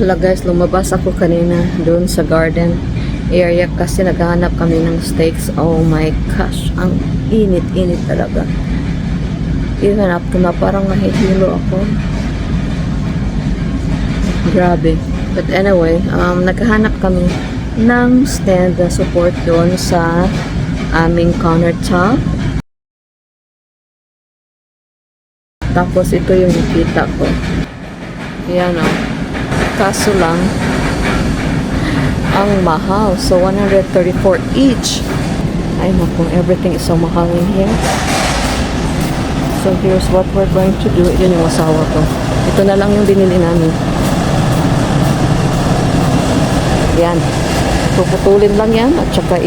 Hala guys, lumabas ako kanina doon sa garden area kasi naghahanap kami ng steaks. Oh my gosh, ang init-init talaga. Even up to na parang nahihilo ako. Grabe. But anyway, naghahanap kami ng stand na support doon sa aming countertop. Tapos ito yung nakita ko. Yan o. Kaso lang, ang mahal. So, 134 each. Ay naku, everything is so mahal in here. So, here's what we're going to do. Yun yung asawa ko. Ito na lang yung binili namin. Yan. Puputulin lang yan at saka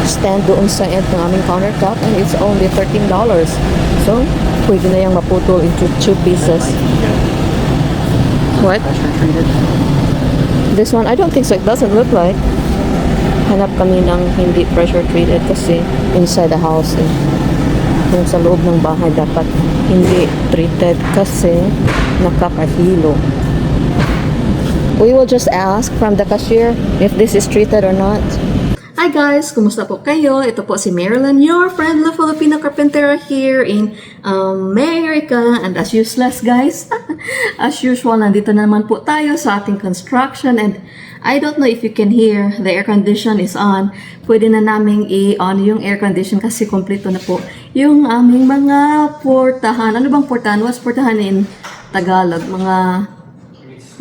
stand doon sa end ng aming countertop and it's only $13. So, pwede na yung maputol into 2 pieces. What? This one, I don't think so. It doesn't look like. Hanap kami ng hindi pressure treated kasi inside the house kung sa loob ng bahay dapat hindi treated kasi nakakahilo. We will just ask from the cashier if this is treated or not. Hi guys! Kumusta po kayo? Ito po si Marilyn, your friendly Filipino carpentera here in America. And as useless guys, as usual, nandito na naman po tayo sa ating construction. And I don't know if you can hear, the air condition is on. Pwede na naming i-on yung air condition kasi kompleto na po yung aming mga portahan. Ano bang portahan? What's portahan in Tagalog? Mga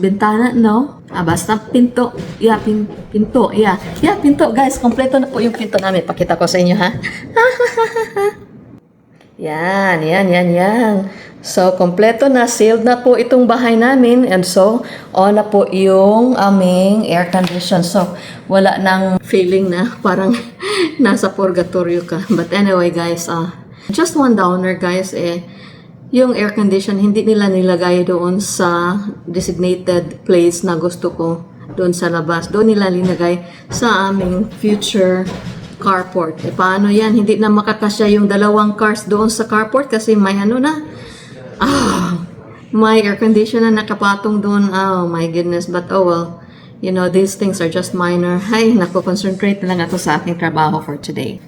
bintana, no? Basta pinto. Yeah, pinto. Yeah, pinto. Guys, kompleto na po yung pinto namin. Pakita ko sa inyo, ha? Yan. So, kompleto na. Sealed na po itong bahay namin. And so, on na po yung aming air condition. So, wala nang feeling na parang nasa purgatorio ka. But anyway, guys, just one downer, guys, yung air condition, hindi nila nilagay doon sa designated place na gusto ko doon sa labas. Doon nila nilagay sa aming future carport. Paano yan? Hindi na makakasya yung 2 cars doon sa carport kasi may may air condition na nakapatong doon. Oh my goodness. But oh well, you know, these things are just minor. Ay, concentrate na lang ako sa aking trabaho for today.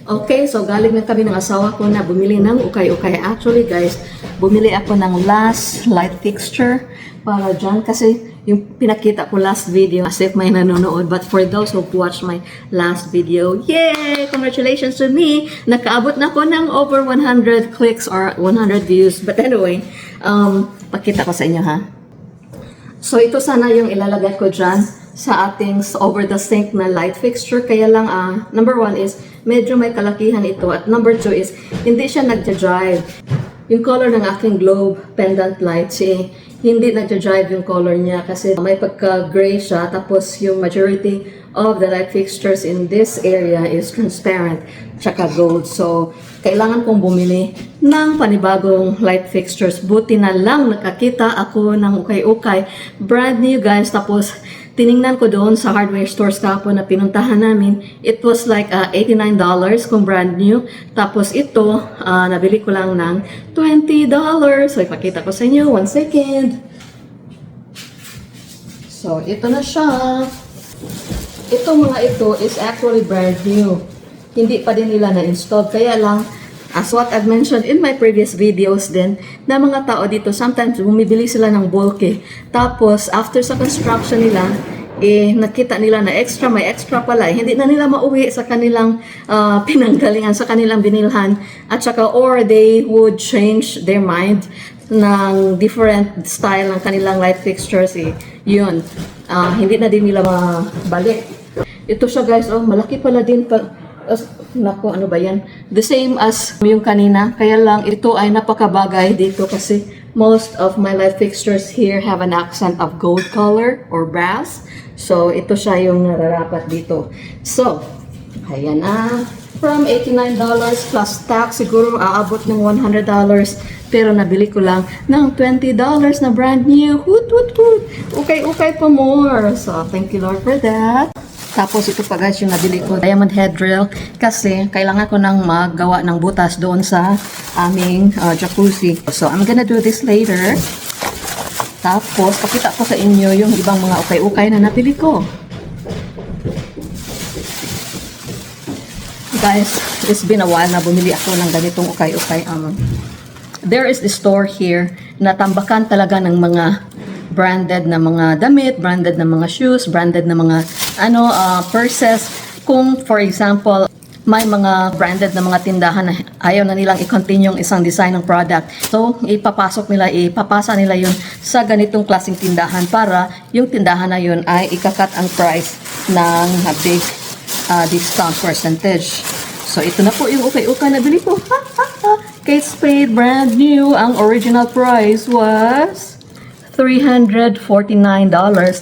Okay, so galing na kami ng asawa ko na bumili ng ukay-ukay. Actually guys, bumili ako ng last light fixture para dyan kasi yung pinakita ko last video as if may nanonood. But for those who watched my last video, yay! Congratulations to me! Nakaabot na ako ng over 100 clicks or 100 views. But anyway, pakita ko sa inyo ha. So ito sana yung ilalagay ko dyan sa ating over the sink na light fixture. Kaya lang, number 1 is medyo may kalakihan ito. At number 2 is hindi siya nagja-drive. Yung color ng aking globe pendant light, hindi nagja-drive yung color niya kasi may pagka-gray siya. Tapos yung majority of the light fixtures in this area is transparent tsaka gold. So, kailangan kong bumili ng panibagong light fixtures. Buti na lang nakakita ako ng ukay-ukay. Brand new guys. Tapos, tiningnan ko doon sa hardware stores kapon na pinuntahan namin. It was like $89 kung brand new. Tapos ito, nabili ko lang ng $20. So, ipakita ko sa inyo. 1 second. So, ito na siya. Ito mga ito is actually brand new. Hindi pa din nila na-install. Kaya lang, as what I've mentioned in my previous videos din, na mga tao dito, sometimes bumibili sila ng bulky. Tapos, after sa construction nila, nakita nila na may extra pala. Hindi na nila mauwi sa kanilang pinanggalingan, sa kanilang binilhan. At saka, or they would change their mind ng different style ng kanilang light fixtures. Yun. Hindi na din nila mabalik. Ito siya guys, malaki pala din naku, ano ba yan? The same as yung kanina. Kaya lang, ito ay napakabagay dito kasi most of my light fixtures here have an accent of gold color or brass. So, ito siya yung nararapat dito. So, ayan na. From $89 plus tax, siguro aabot ng $100. Pero nabili ko lang ng $20 na brand new. Hoot, hoot, hoot. Okay pa more. So, thank you Lord for that. Tapos ito pa guys yung nabili ko, diamond head drill kasi kailangan ko nang maggawa ng butas doon sa aming jacuzzi. So I'm gonna do this later. Tapos, pakita ko sa inyo yung ibang mga ukay-ukay na napili ko. Guys, it's been a while na bumili ako ng ganitong ukay-ukay. There is a store here na tambakan talaga ng mga branded na mga damit, branded na mga shoes, branded na mga purses. Kung for example, may mga branded na mga tindahan na ayaw na nilang i-continue yung isang design ng product. So, ipapasa nila yun sa ganitong klaseng tindahan para yung tindahan na yun ay ikakat ang price ng big discount percentage. So, ito na po yung ukay-ukay na bili ko. Kate Spade, brand new. Ang original price was $349.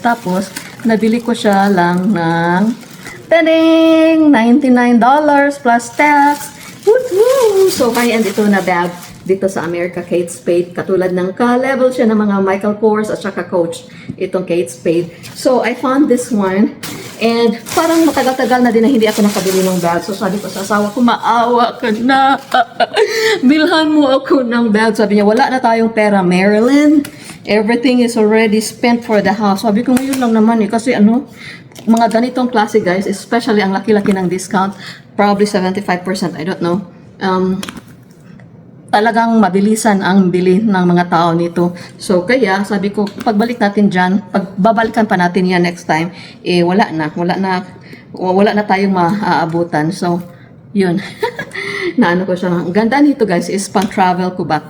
Tapos, nabili ko siya lang ng $99 plus tax. Woohoo! So, high-end ito na bag dito sa America, Kate Spade. Katulad ng ka-level siya ng mga Michael Kors at saka Coach. Itong Kate Spade. So, I found this one. And parang matagal-tagal na din na hindi ako nakabili ng bag. So sabi ko sa asawa ko, maawa ka na. Bilhan mo ako ng bag. Sabi niya, wala na tayong pera, Marilyn. Everything is already spent for the house. Sabi ko, ngayon lang naman eh. Kasi mga ganitong klase guys, especially ang laki-laki ng discount, probably 75%, I don't know. Talagang mabilisan ang bili ng mga tao nito. So, kaya, sabi ko, pagbalik natin dyan, pagbabalikan pa natin yan next time, wala na tayong maaabutan. So, yun. Naano ko siya. Ang ganda nito guys, is pang travel ko ba.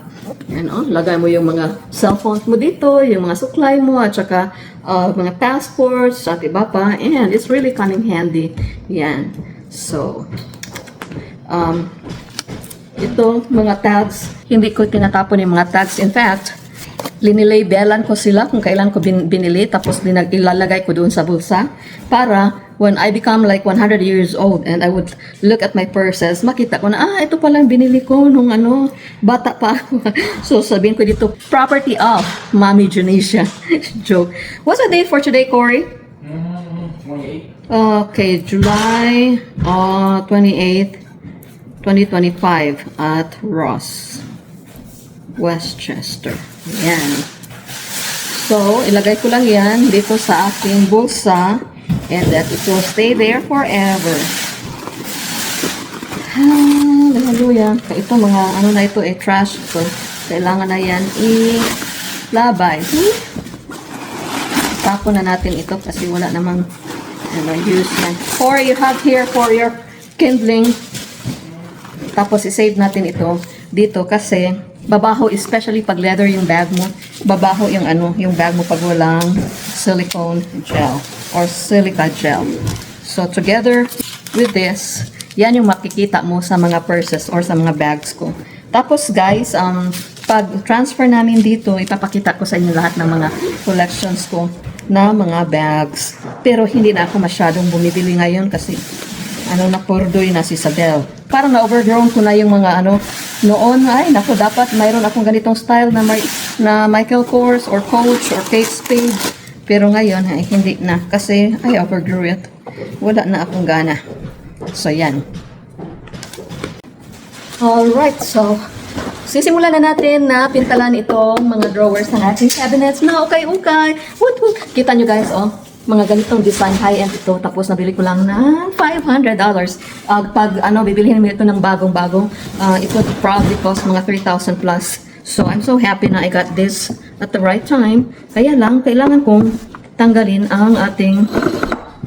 Lagay mo yung mga cellphones mo dito, yung mga suklay mo, at saka mga passports, at iba pa. And it's really coming handy. Yan. So, ito, mga tags, hindi ko tinatapon yung mga tags. In fact, linilabellan ko sila kung kailan ko binili, tapos ilalagay ko doon sa bulsa para when I become like 100 years old and I would look at my purses, makita ko na, ito pala yung binili ko nung bata pa ako. So, sabihin ko dito, property of Mommy Janisha. Joke. What's the date for today, Corey? 28. Okay, July 28th. 2025 at Ross, Westchester. Yan. So, ilagay ko lang yan dito sa aking bulsa and that it will stay there forever. Hallelujah. Ito mga, na ito, trash. So, kailangan na yan ilabay. Tapon na natin ito kasi wala namang use yan. Or you have here for your kindling. Tapos, i-save natin ito dito kasi babaho, especially pag leather yung bag mo. Babaho yung yung bag mo pag walang silicone gel or silica gel. So, together with this, yan yung makikita mo sa mga purses or sa mga bags ko. Tapos, guys, pag transfer namin dito, ipapakita ko sa inyo lahat ng mga collections ko na mga bags. Pero, hindi na ako masyadong bumibili ngayon kasi napurdoy na si Isabel. Parang na-overgrown ko na yung mga noon. Ay, naku, dapat mayroon akong ganitong style na Michael Kors or Coach or Kate Spade. Pero ngayon, hindi na. Kasi, I overgrew it. Wala na akong gana. So, yan. Alright, so, sisimulan na natin na pintalan itong mga drawers ng ating cabinets na ukay-ukay. Kita nyo guys, mga ganitong design, high-end ito. Tapos nabili ko lang ng $500. Pag bibilihin mo ito ng bagong-bagong, it would probably cost mga 3,000 plus. So, I'm so happy na I got this at the right time. Kaya lang, kailangan kong tanggalin ang ating,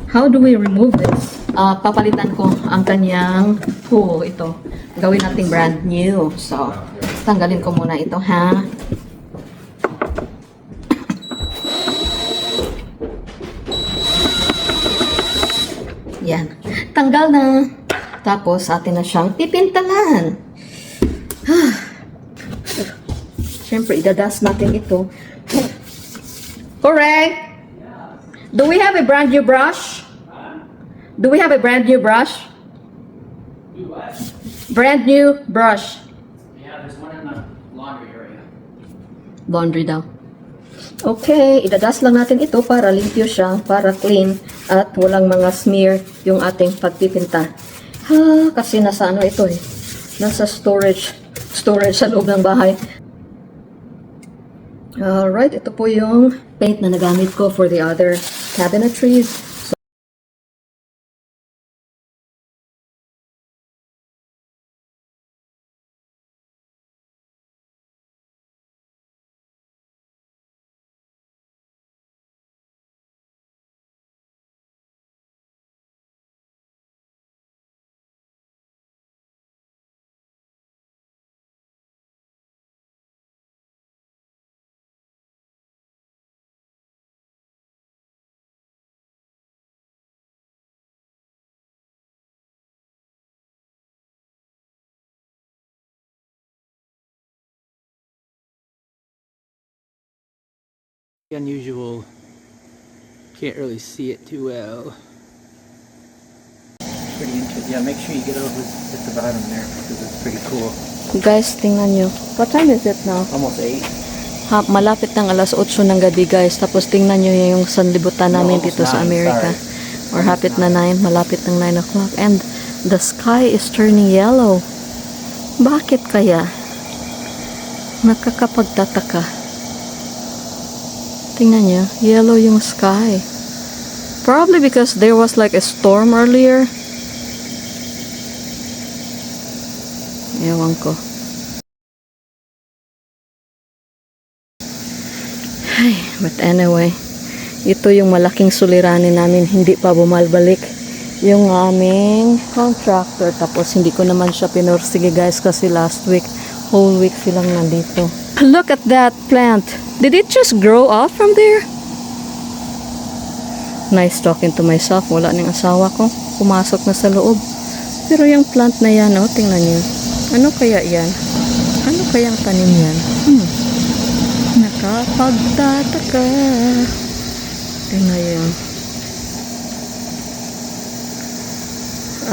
how do we remove this? Papalitan ko ang kanyang tool, ito. Gawin nating brand new. So, tanggalin ko muna ito, ha? Yan. Tanggal na. Tapos, atin na siyang pipintalan. Siyempre, idadust natin ito. Correct? Do we have a brand new brush? Do we have a brand new brush? Brand new brush. Yeah, there's one in the laundry area. Laundry daw. Okay, idadust lang natin ito para limpyo siya, para clean at walang mga smear yung ating pagpipinta. Kasi nasa ito Nasa storage sa loob ng bahay. Alright, ito po yung paint na nagamit ko for the other cabinetries. Unusual. Can't really see it too well. Pretty interesting. Yeah, make sure you get over at the bottom there because it's pretty cool. Guys, tingnan nyo. What time is it now? Almost 8. Malapit ng alas 8 ng gabi guys. Tapos tingnan nyo yung sanlibutan namin almost dito sa 9, Amerika. sorry. Or hapit na 9. Malapit ng 9 o'clock. And the sky is turning yellow. Bakit kaya? Nakakapagtataka. Tingnan nyo. Yellow yung sky. Probably because there was like a storm earlier. Ewan ko. Ay, but anyway, ito yung malaking suliranin namin, hindi pa bumalbalik yung aming contractor. Tapos hindi ko naman siya pinursige guys kasi last week, whole week silang nandito. Look at that plant. Did it just grow up from there? Nice talking to myself. Wala ning asawa ko. Pumasok na sa loob. Pero yung plant na yan, oh, tingnan nyo. Ano kaya yan? Ano kayang tanim yan? Nakapagtataka. Tingnan yun.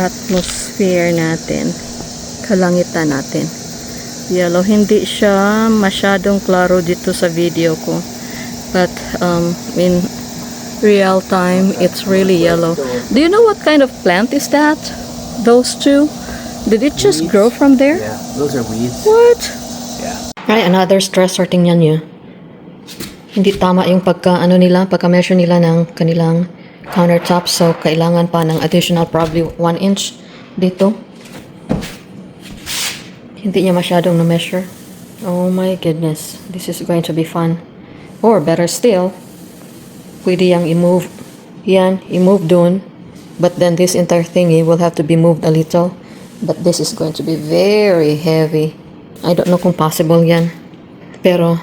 Atmosphere natin. Kalangitan natin. Yellow. Hindi siya masyadong klaro dito sa video ko. But in real time, it's really yellow. Do you know what kind of plant is that? Those two? Did it just Weeds. grow from there? Yeah, those are weeds. What? Yeah. Right, another stressor. Tingnan nyo. Hindi tama yung pagka-measure nila ng kanilang countertop. So, kailangan pa ng additional probably 1 inch dito. Hindi niya masyadong na-measure. Oh my goodness. This is going to be fun. Or better still, pwede yang i-move. Yan, i-move dun. But then this entire thingy will have to be moved a little. But this is going to be very heavy. I don't know kung possible yan. Pero,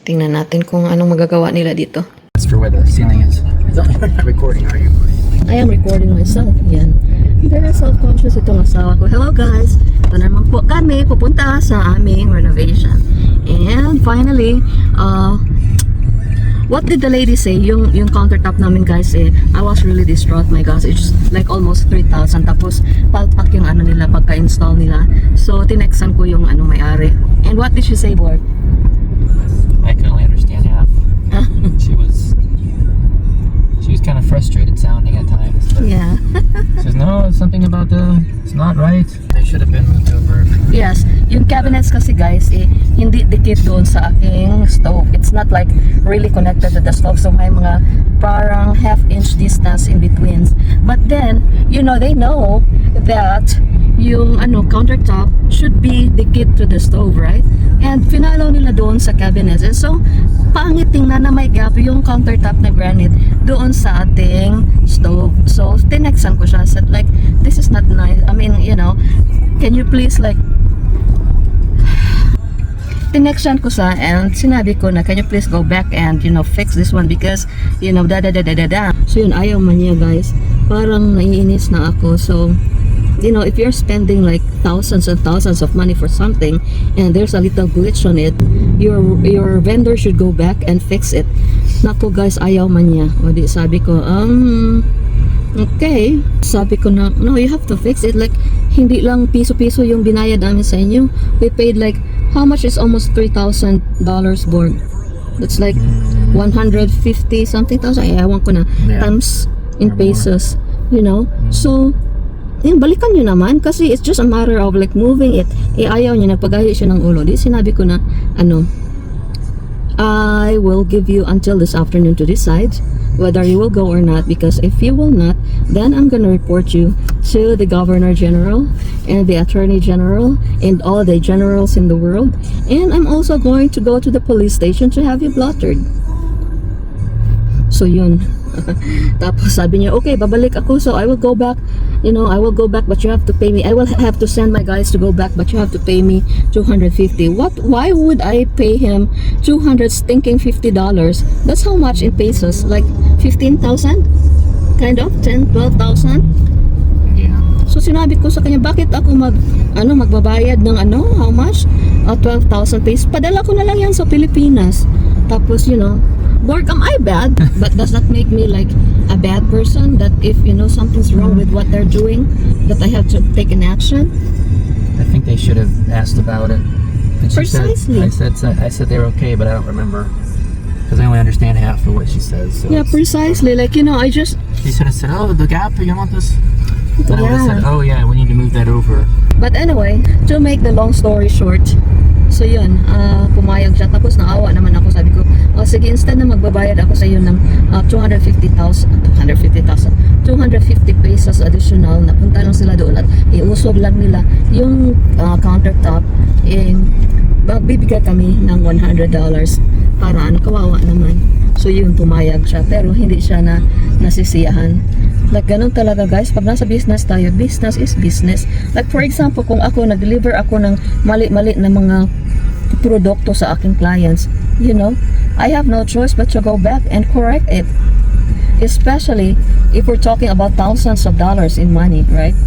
tingnan natin kung anong magagawa nila dito. That's for where the ceiling is. You're not recording, are you? I am recording myself. Yan. Very self-conscious itong asawa ko. Hello guys! Ito naman po kami pupunta sa aming renovation. And finally, what did the lady say? Yung countertop namin guys I was really distraught. My gosh, it's like almost 3,000. Tapos palpak yung ano nila pagka-install nila. So tinexan ko yung may-ari. And what did she say, Borg? I can only understand half. She was kind of frustrated sounding at times. But Yeah. says no, it's something about it's not right. They should have been moved over. Yes, yung cabinets kasi guys, hindi dikit doon sa aking stove. It's not like really connected to the stove. So may mga parang half-inch distance in between. But then, they know that yung countertop should be dikit to the stove, right? And pinalaw nila doon sa cabinets. And so, pangit tingnan na may gap yung countertop na granite doon sa ating stove. So, tinexan ko siya. Said like, this is not nice. I mean, can you please like tinexan ko sa and sinabi ko na can you please go back and fix this one because da. So yun, ayaw man niya guys. Parang naiinis na ako. So if you're spending like thousands and thousands of money for something and there's a little glitch on it, your vendor should go back and fix it. Nako guys, ayaw man niya. O di sabi ko, okay. Sabi ko na, no, you have to fix it. Like, hindi lang piso-piso yung binayad namin sa inyo. We paid like, how much is almost $3,000 board? That's like 150 something thousand. Ewan ko na. Yeah. Times in pesos. So, balikan nyo naman kasi it's just a matter of like moving it. Ayaw niya, nagpagayo siya ng ulo. Di sinabi ko na, I will give you until this afternoon to decide whether you will go or not, because if you will not, then I'm gonna report you to the Governor General and the Attorney General and all the generals in the world, and I'm also going to go to the police station to have you blotted. So yun. Tapos sabi niya, okay, babalik ako, so I will go back, I will go back, but you have to pay me. I will have to send my guys to go back, but you have to pay me $250. Why would I pay him $250? That's how much in pesos? Like 15,000? Kind of? 10, 12,000? Yeah. So sinabi ko sa kanya, bakit ako magbabayad ng how much? 12,000 pesos. Padala ko na lang yan sa Pilipinas. Tapos, Borg, am I bad? But does that make me like a bad person? That if something's wrong with what they're doing, that I have to take an action? I think they should have asked about it. And she Precisely. said, I said they were okay, but I don't remember. Because I only understand half of what she says. So Yeah, precisely. Like, I just... she should have said, oh, the gap, you want this? Then I would have Yeah. said, oh yeah, we need to move that over. But anyway, to make the long story short, so yun, pumayag siya. Tapos naawa naman ako. Sabi ko, sige, instead na magbabayad ako sa iyo ng 250 pesos additional, napunta lang sila doon at iusog lang nila yung countertop, magbibigay kami ng $100 para kawawa naman. So yun, pumayag siya. Pero hindi siya nasisiyahan. Like, ganun talaga guys, pag nasa business tayo, business is business. Like for example, kung ako nag-deliver ako ng mali-mali na mga produkto sa aking clients, I have no choice but to go back and correct it. Especially if we're talking about thousands of dollars in money, right?